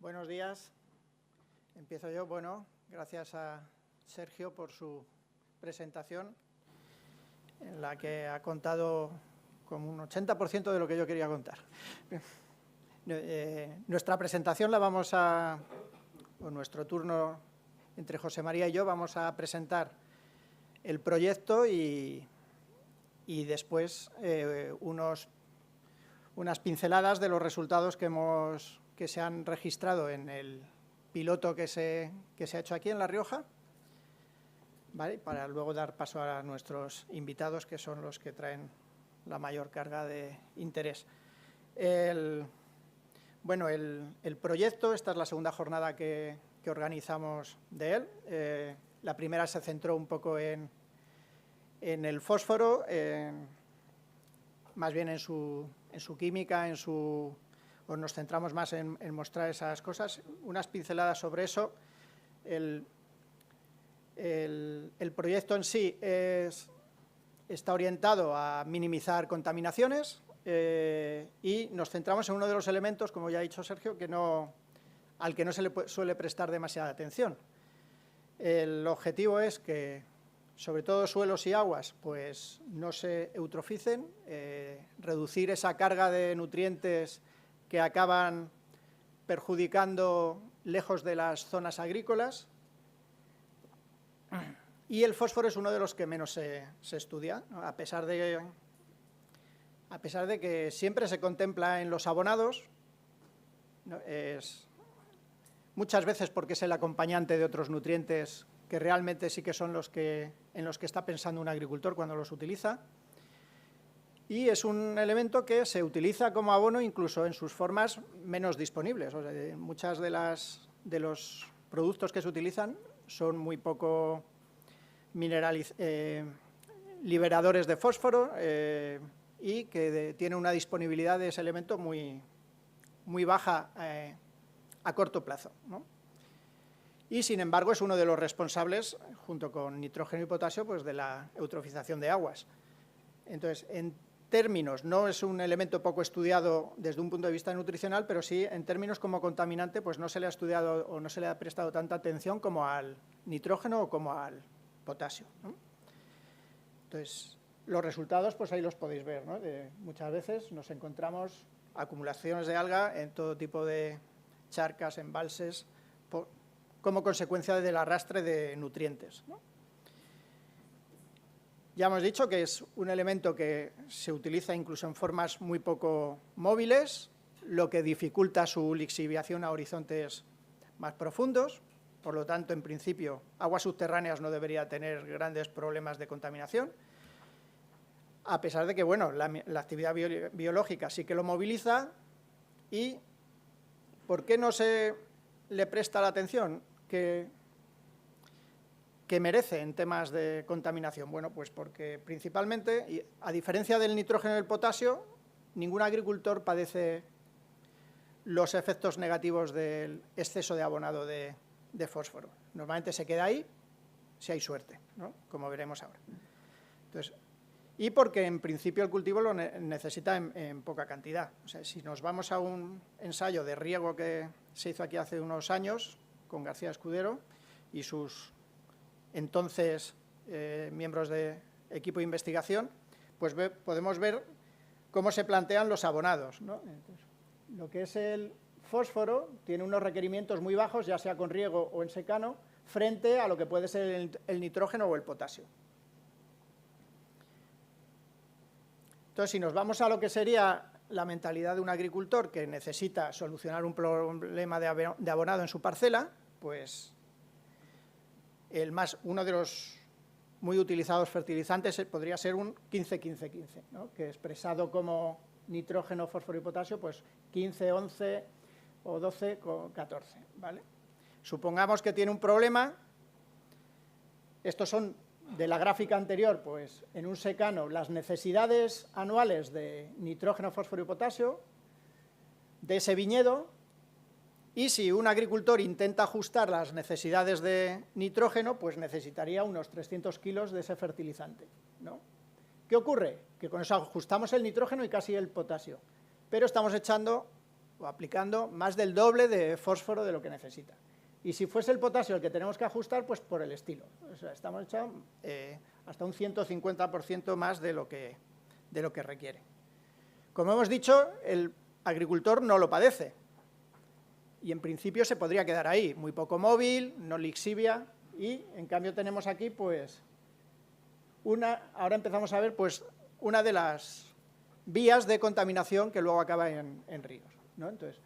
Buenos días. Empiezo yo. Bueno, gracias a Sergio por su presentación, en la que ha contado como un 80% de lo que yo quería contar. Nuestra presentación la vamos a, o nuestro turno entre José María y yo, vamos a presentar el proyecto y después unas pinceladas de los resultados que se han registrado en el piloto que se ha hecho aquí en La Rioja, ¿vale? Para luego dar paso a nuestros invitados, que son los que traen la mayor carga de interés. El proyecto, esta es la segunda jornada que organizamos de él. La primera se centró un poco en el fósforo, más bien en su química, o nos centramos más en mostrar esas cosas. Unas pinceladas sobre eso. El proyecto en sí está orientado a minimizar contaminaciones y nos centramos en uno de los elementos, como ya ha dicho Sergio, al que no se le suele prestar demasiada atención. El objetivo es que, sobre todo suelos y aguas, pues no se eutroficen, reducir esa carga de nutrientes que acaban perjudicando lejos de las zonas agrícolas. Y el fósforo es uno de los que menos se estudia, ¿no? a pesar de que siempre se contempla en los abonados, ¿no? Muchas veces porque es el acompañante de otros nutrientes que realmente sí que son en los que está pensando un agricultor cuando los utiliza. Y es un elemento que se utiliza como abono incluso en sus formas menos disponibles. O sea, muchas de los productos que se utilizan son muy poco liberadores de fósforo y que tienen una disponibilidad de ese elemento muy baja a corto plazo, ¿no? Y, sin embargo, es uno de los responsables, junto con nitrógeno y potasio, pues, de la eutrofización de aguas. Entonces, en términos, no es un elemento poco estudiado desde un punto de vista nutricional, pero sí, en términos como contaminante, pues no se le ha estudiado o no se le ha prestado tanta atención como al nitrógeno o como al potasio, ¿no? Entonces, los resultados, pues ahí los podéis ver, ¿no? Muchas veces nos encontramos acumulaciones de alga en todo tipo de charcas, embalses, como consecuencia del arrastre de nutrientes, ¿no? Ya hemos dicho que es un elemento que se utiliza incluso en formas muy poco móviles, lo que dificulta su lixiviación a horizontes más profundos. Por lo tanto, en principio, aguas subterráneas no debería tener grandes problemas de contaminación, a pesar de que, bueno, la actividad biológica sí que lo moviliza. ¿Y por qué no se le presta la atención que merece en temas de contaminación? Bueno, pues porque principalmente, a diferencia del nitrógeno y del potasio, ningún agricultor padece los efectos negativos del exceso de abonado de fósforo. Normalmente se queda ahí, si hay suerte, ¿no? Como veremos ahora. Entonces, y porque en principio el cultivo lo necesita en poca cantidad. O sea, si nos vamos a un ensayo de riego que se hizo aquí hace unos años con García Escudero y sus entonces miembros de equipo de investigación, pues podemos ver cómo se plantean los abonados, ¿no? Entonces, lo que es el fósforo tiene unos requerimientos muy bajos, ya sea con riego o en secano, frente a lo que puede ser el nitrógeno o el potasio. Entonces, si nos vamos a lo que sería la mentalidad de un agricultor que necesita solucionar un problema de abonado en su parcela, pues uno de los muy utilizados fertilizantes podría ser un 15-15-15, ¿no? Que expresado como nitrógeno, fósforo y potasio, pues 15-11 o 12-14, ¿vale? Supongamos que tiene un problema. Estos son de la gráfica anterior, pues en un secano las necesidades anuales de nitrógeno, fósforo y potasio de ese viñedo. Y si un agricultor intenta ajustar las necesidades de nitrógeno, pues necesitaría unos 300 kilos de ese fertilizante, ¿no? ¿Qué ocurre? Que con eso ajustamos el nitrógeno y casi el potasio, pero estamos echando o aplicando más del doble de fósforo de lo que necesita. Y si fuese el potasio el que tenemos que ajustar, pues por el estilo. O sea, estamos echando hasta un 150% más de lo que requiere. Como hemos dicho, el agricultor no lo padece. Y en principio se podría quedar ahí, muy poco móvil, no lixivia, y en cambio tenemos aquí, pues, ahora empezamos a ver, pues, una de las vías de contaminación que luego acaba en ríos, ¿no? Entonces,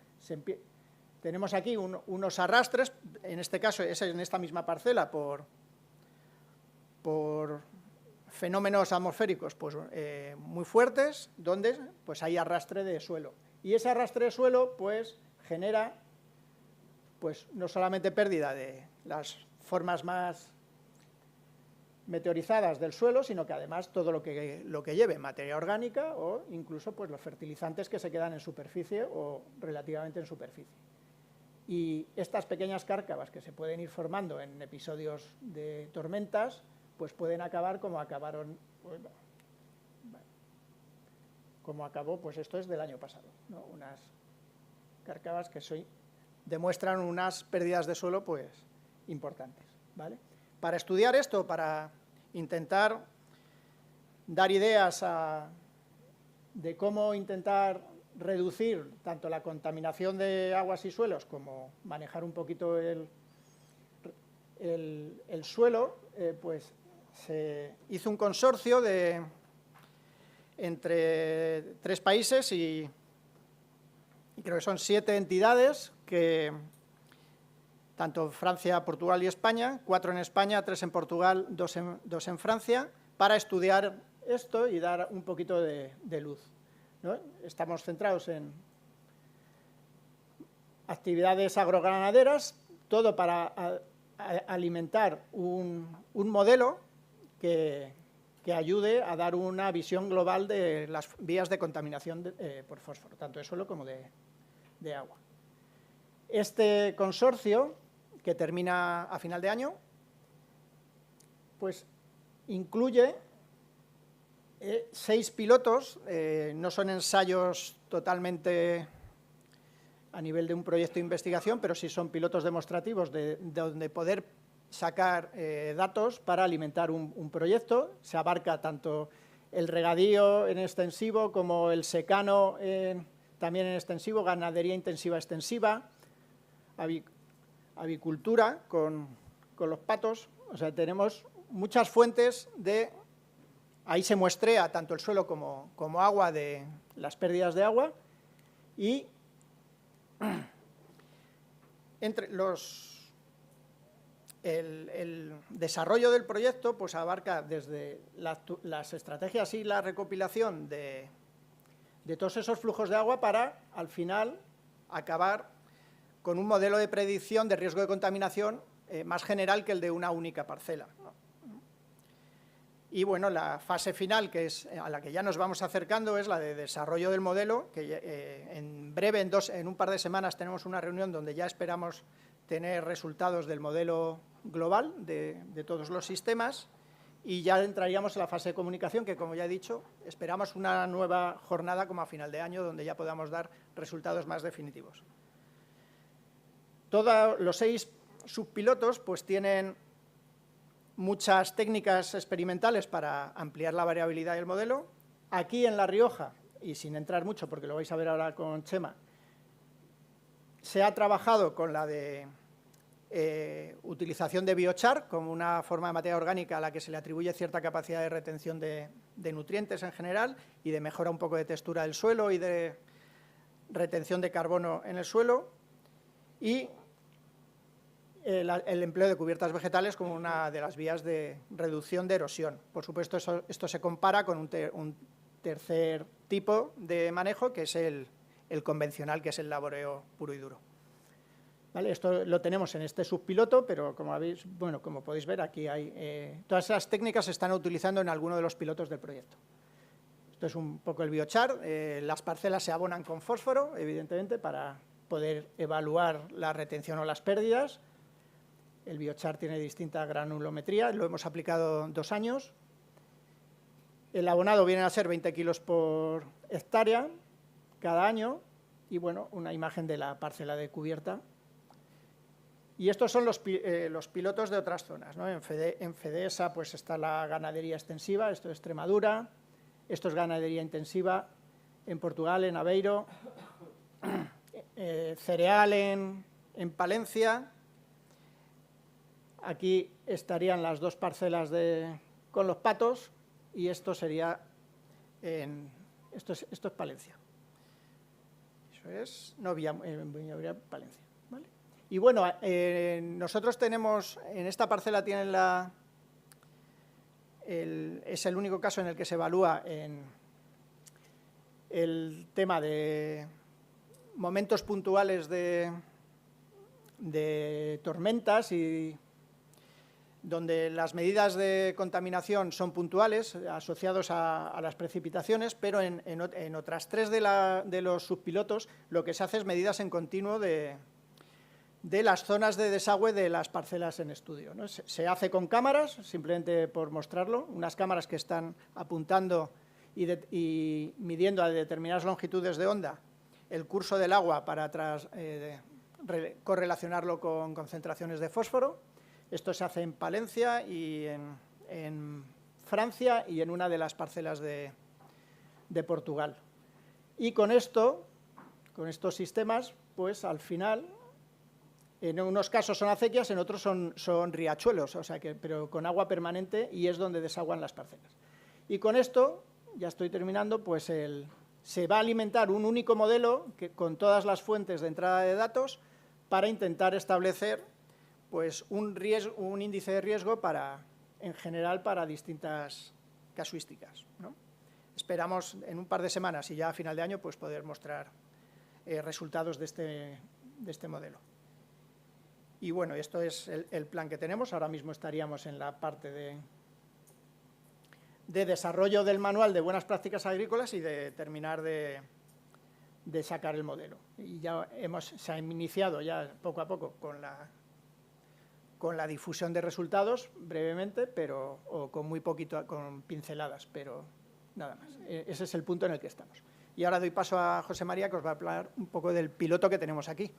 tenemos aquí unos arrastres, en este caso es en esta misma parcela, por fenómenos atmosféricos pues, muy fuertes, donde pues, hay arrastre de suelo. Y ese arrastre de suelo pues, genera pues, no solamente pérdida de las formas más meteorizadas del suelo, sino que además todo lo que lleve materia orgánica o incluso pues, los fertilizantes que se quedan en superficie o relativamente en superficie. Y estas pequeñas cárcavas que se pueden ir formando en episodios de tormentas, pues pueden acabar como acabaron, como acabó, pues esto es del año pasado, ¿no? Unas cárcavas que demuestran unas pérdidas de suelo pues importantes, ¿vale? Para estudiar esto, para intentar dar ideas de cómo intentar reducir tanto la contaminación de aguas y suelos como manejar un poquito el suelo, pues se hizo un consorcio entre 3 países y creo que son 7 entidades, que tanto Francia, Portugal y España, 4 en España, 3 en Portugal, 2 en Francia, para estudiar esto y dar un poquito de luz, ¿no? Estamos centrados en actividades agroganaderas, todo para alimentar un modelo que ayude a dar una visión global de las vías de contaminación por fósforo, tanto de suelo como de agua. Este consorcio, que termina a final de año, pues incluye 6 pilotos, no son ensayos totalmente a nivel de un proyecto de investigación, pero sí son pilotos demostrativos de donde poder sacar datos para alimentar un proyecto. Se abarca tanto el regadío en extensivo como el secano también en extensivo, ganadería intensiva extensiva, avicultura con los patos. O sea, tenemos muchas fuentes ahí se muestrea tanto el suelo como agua de las pérdidas de agua, y entre el desarrollo del proyecto pues abarca desde las estrategias y la recopilación de todos esos flujos de agua para, al final, acabar con un modelo de predicción de riesgo de contaminación más general que el de una única parcela, ¿no? Y bueno, la fase final, que es a la que ya nos vamos acercando, es la de desarrollo del modelo, que en breve, en un par de semanas, tenemos una reunión donde ya esperamos tener resultados del modelo global de todos los sistemas, y ya entraríamos en la fase de comunicación, que como ya he dicho, esperamos una nueva jornada como a final de año, donde ya podamos dar resultados más definitivos. Todos los 6 subpilotos pues tienen muchas técnicas experimentales para ampliar la variabilidad del modelo. Aquí en La Rioja, y sin entrar mucho porque lo vais a ver ahora con Chema, se ha trabajado con la de utilización de biochar como una forma de materia orgánica a la que se le atribuye cierta capacidad de retención de nutrientes en general y de mejora un poco de textura del suelo y de retención de carbono en el suelo, y el empleo de cubiertas vegetales como una de las vías de reducción de erosión. Por supuesto, esto se compara con un tercer tipo de manejo, que es el convencional, que es el laboreo puro y duro. ¿Vale? Esto lo tenemos en este subpiloto, pero como podéis ver, aquí hay todas esas técnicas se están utilizando en alguno de los pilotos del proyecto. Esto es un poco el biochar. Las parcelas se abonan con fósforo, evidentemente, para poder evaluar la retención o las pérdidas. El biochar tiene distinta granulometría, lo hemos aplicado 2 años. El abonado viene a ser 20 kilos por hectárea cada año, y bueno, una imagen de la parcela de cubierta. Y estos son los pilotos de otras zonas, ¿no? En FEDESA pues está la ganadería extensiva, esto es Extremadura, esto es ganadería intensiva en Portugal, en Aveiro, cereal en Palencia. Aquí estarían las dos parcelas con los patos y esto sería, esto es Palencia. Eso es Palencia. ¿Vale? Y bueno, nosotros tenemos, en esta parcela tienen es el único caso en el que se evalúa el tema de momentos puntuales de tormentas y donde las medidas de contaminación son puntuales, asociados a las precipitaciones, pero en otras tres de los subpilotos lo que se hace es medidas en continuo de las zonas de desagüe de las parcelas en estudio, ¿no? Se hace con cámaras, simplemente por mostrarlo, unas cámaras que están apuntando y midiendo a determinadas longitudes de onda el curso del agua para correlacionarlo con concentraciones de fósforo. Esto se hace en Palencia y en Francia y en una de las parcelas de Portugal. Y con estos sistemas, pues al final, en unos casos son acequias, en otros son riachuelos, o sea pero con agua permanente, y es donde desaguan las parcelas. Y con esto, ya estoy terminando, pues se va a alimentar un único modelo con todas las fuentes de entrada de datos para intentar establecer pues un índice de riesgo en general para distintas casuísticas, ¿no? Esperamos en un par de semanas y ya a final de año pues poder mostrar resultados de este modelo. Y bueno, esto es el plan que tenemos. Ahora mismo estaríamos en la parte de desarrollo del manual de buenas prácticas agrícolas y de terminar de sacar el modelo. Y ya se ha iniciado ya poco a poco con la difusión de resultados, brevemente, o con muy poquito, con pinceladas, pero nada más. Ese es el punto en el que estamos. Y ahora doy paso a José María, que os va a hablar un poco del piloto que tenemos aquí.